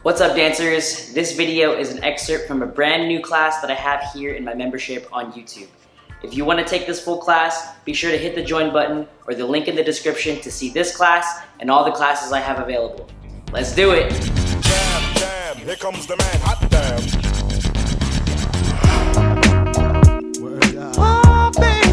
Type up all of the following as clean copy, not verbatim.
What's up, dancers? This video is an excerpt from a brand new class that I have here in my membership on YouTube. If you want to take this full class, be sure to hit the join button or the link in the description to see this class and all the classes I have available. Let's do it! Jam, jam, here comes the man, hot damn. Oh, baby.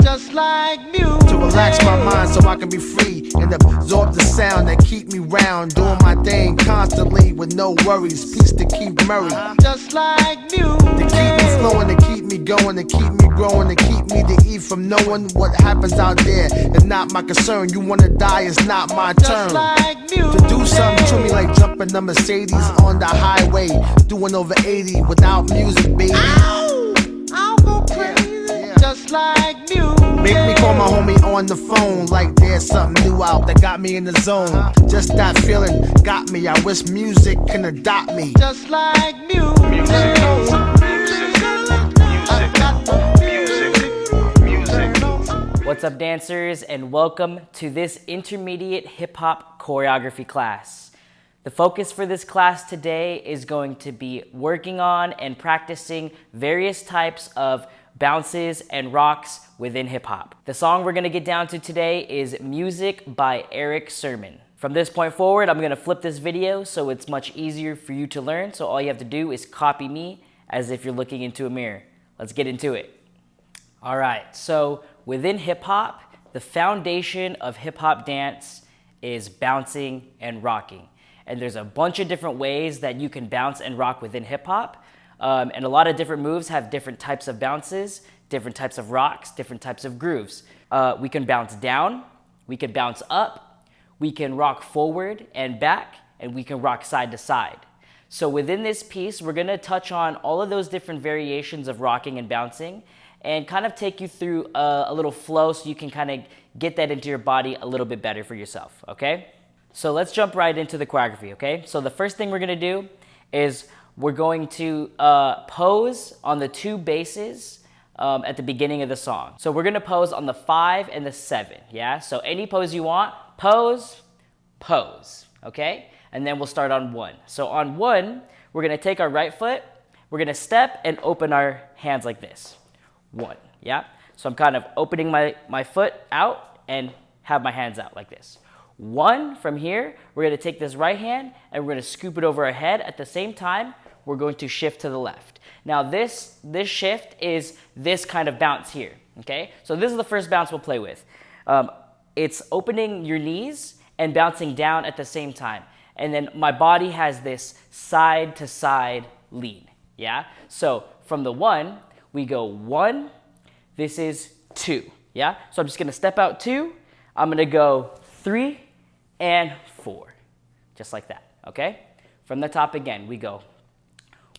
Just like music. To relax my mind so I can be free and absorb the sound that keep me round, doing my thing constantly with no worries. Peace to keep Murray. Just like music. To keep me flowing, to keep me going, to keep me growing, to keep me to eat from knowing what happens out there. It's not my concern. You wanna die, it's not my turn. Just like music. To do something to me like jumping the Mercedes on the highway, doing over 80 without music, baby. Ow! I'll go crazy. Yeah. Just like music. Make me call my homie on the phone like there's something new out that got me in the zone. Just that feeling got me. I wish music can adopt me. Just like music. What's up, dancers, and welcome to this intermediate hip-hop choreography class. The focus for this class today is going to be working on and practicing various types of bounces and rocks within hip-hop. The song we're gonna get down to today is Music by Eric Sermon. From this point forward, I'm gonna flip this video so it's much easier for you to learn, so all you have to do is copy me as if you're looking into a mirror. Let's get into it. All right, so within hip-hop, the foundation of hip-hop dance is bouncing and rocking. And there's a bunch of different ways that you can bounce and rock within hip-hop. And a lot of different moves have different types of bounces, different types of rocks, different types of grooves. We can bounce down, we can bounce up, we can rock forward and back, and we can rock side to side. So within this piece, we're gonna touch on all of those different variations of rocking and bouncing and kind of take you through a little flow so you can kind of get that into your body a little bit better for yourself, okay? So let's jump right into the choreography, okay? So the first thing we're gonna do is we're going to pose on the two basses at the beginning of the song. So we're gonna pose on the 5 and the 7, yeah? So any pose you want, pose, pose, okay? And then we'll start on 1. So on 1, we're gonna take our right foot, we're gonna step and open our hands like this. 1, yeah? So I'm kind of opening my foot out and have my hands out like this. 1, from here, we're gonna take this right hand and we're gonna scoop it over our head. At the same time, we're going to shift to the left. Now this shift is this kind of bounce here, okay? So this is the first bounce we'll play with. It's opening your knees and bouncing down at the same time. And then my body has this side to side lean, yeah? So from the 1, we go 1, this is 2, yeah? So I'm just gonna step out 2, I'm gonna go 3 and 4, just like that, okay? From the top again, we go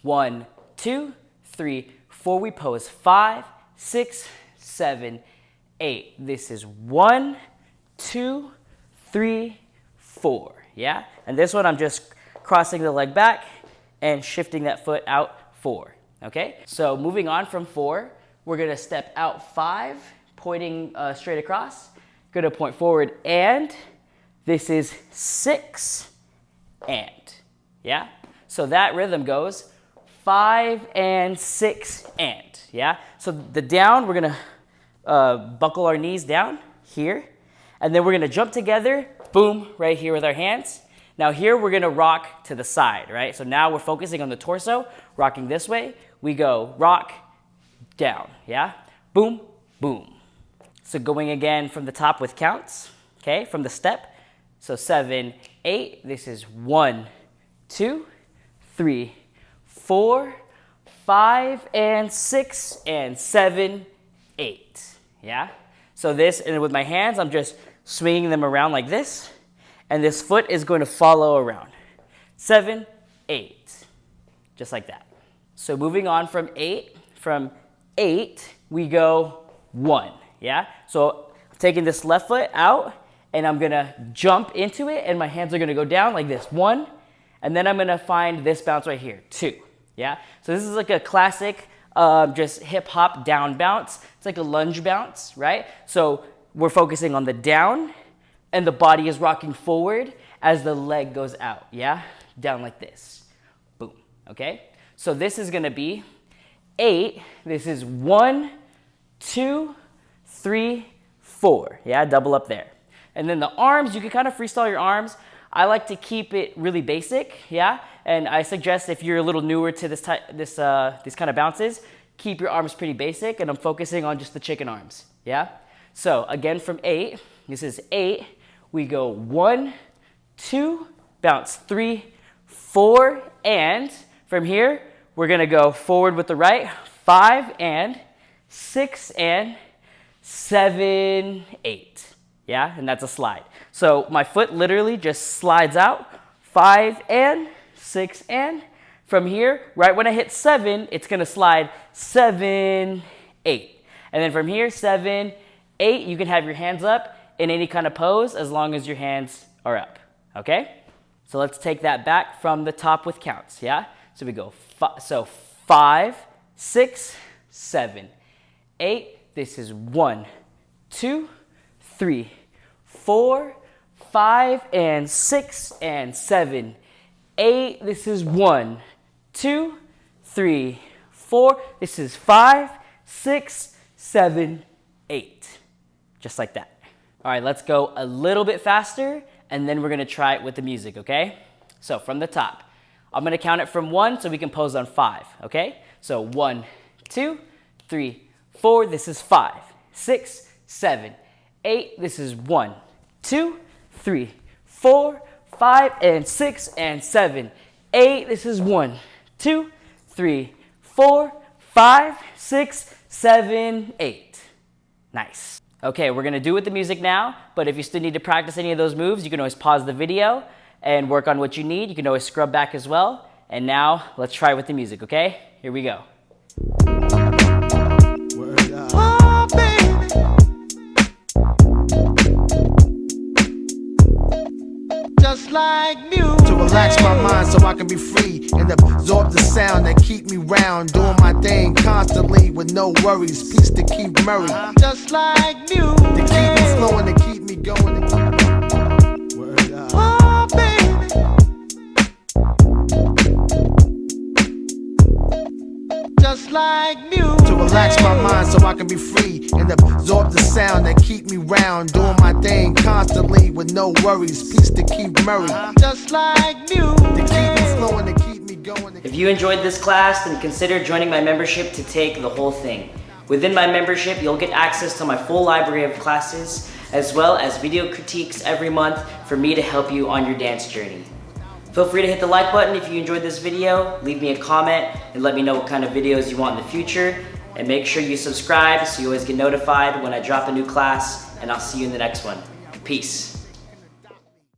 1, 2, 3, 4, we pose 5, 6, 7, 8. This is 1, 2, 3, 4, yeah? And this one I'm just crossing the leg back and shifting that foot out 4, okay? So moving on from 4, we're gonna step out 5, pointing straight across, gonna point forward, and this is 6 and, yeah? So that rhythm goes 5 and 6 and, yeah? So the down, we're gonna buckle our knees down here, and then we're gonna jump together, boom, right here with our hands. Now here we're gonna rock to the side, right? So now we're focusing on the torso, rocking this way. We go rock, down, yeah? Boom, boom. So going again from the top with counts, okay? From the step. So 7, 8, this is 1, 2, 3, 4, 5, and 6, and 7, 8, yeah? So this, and with my hands, I'm just swinging them around like this, and this foot is going to follow around. 7, 8, just like that. So moving on from 8, we go 1, yeah? So I'm taking this left foot out, and I'm gonna jump into it, and my hands are gonna go down like this, 1, and then I'm gonna find this bounce right here, 2, yeah? So this is like a classic just hip hop down bounce. It's like a lunge bounce, right? So we're focusing on the down, and the body is rocking forward as the leg goes out, yeah? Down like this, boom, okay? So this is gonna be 8, this is 1, 2, 3, 4, yeah? Double up there. And then the arms, you can kind of freestyle your arms. I like to keep it really basic, yeah? And I suggest if you're a little newer to these kind of bounces, keep your arms pretty basic, and I'm focusing on just the chicken arms, yeah? So again from 8, this is 8, we go 1, 2, bounce 3, 4, and from here, we're gonna go forward with the right, 5 and 6 and 7, 8, yeah? And that's a slide. So my foot literally just slides out, 5 and 6 and, from here, right when I hit 7, it's gonna slide 7, 8. And then from here, 7, 8, you can have your hands up in any kind of pose as long as your hands are up, okay? So let's take that back from the top with counts, yeah? So we go, 5, 6, 7, 8. This is 1, 2, 3, 4, 5, and 6, and 7, 8. This is 1, 2, 3, 4. This is 5, 6, 7, 8. Just like that. All right, let's go a little bit faster, and then we're gonna try it with the music, okay? So from the top, I'm gonna count it from 1 so we can pose on 5, okay? So 1, 2, 3, 4. This is 5, 6, 7, 8. This is 1, 2, 3, 4, 5, and 6, and 7, 8. This is 1, 2, 3, 4, 5, 6, 7, 8. Nice. Okay, we're gonna do with the music now, but if you still need to practice any of those moves, you can always pause the video and work on what you need. You can always scrub back as well. And now, let's try with the music, okay? Here we go. Oh, baby. Just like music. To relax my mind so I can be free and absorb the sound that keep me round, doing my thing constantly with no worries. Peace to keep Murray, Just like music. to keep me flowing, to keep me going. Oh, baby. Just like music. To relax my mind so I can be free and absorb the sound that keep me round, doing my thing constantly with no worries. Peace to keep Murray, Just like music. to keep me flowing, to keep me going. If you enjoyed this class, then consider joining my membership to take the whole thing. Within my membership, you'll get access to my full library of classes, as well as video critiques every month for me to help you on your dance journey. Feel free to hit the like button if you enjoyed this video, leave me a comment, and let me know what kind of videos you want in the future. And make sure you subscribe so you always get notified when I drop a new class, and I'll see you in the next one. Peace.